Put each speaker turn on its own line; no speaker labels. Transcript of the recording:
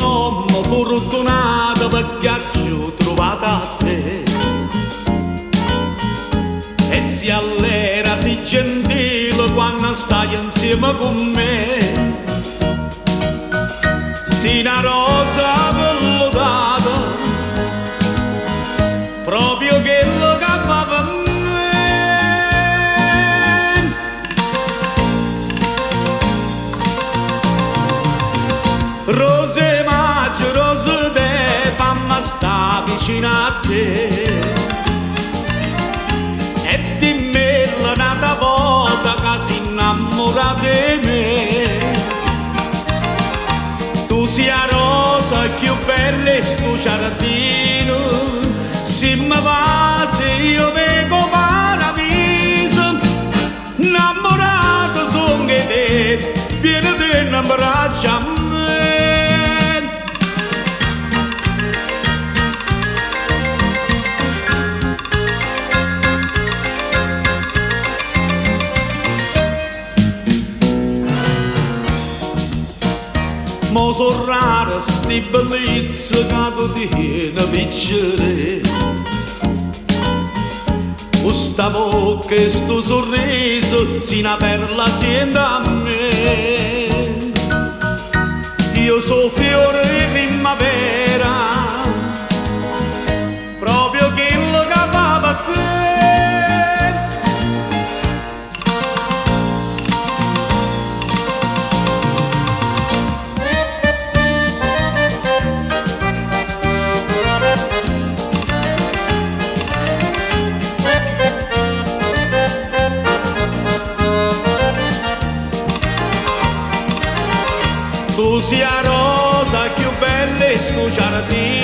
sono fortunato perché ho trovato a te. E si allera, si gentile quando stai insieme con me. Si una rosa collocata, proprio quello che fa per me. Rose maggio, rose te, fammi sta vicino a te. E dimmi l'un'altra volta che si innamora di me. Tu sia rosa più bella e sto giardino, se mi va se io vedo paradiso. Innamorato sono di te, vieni te in braccio a me. Mo so rare sti bellezze che tu tieni piacere. Questa bocca e sto sorriso, si una perla siente a me. Io so fiore di primavera, proprio quello che fa per te. Tu sia rosa più bella e sto giardino.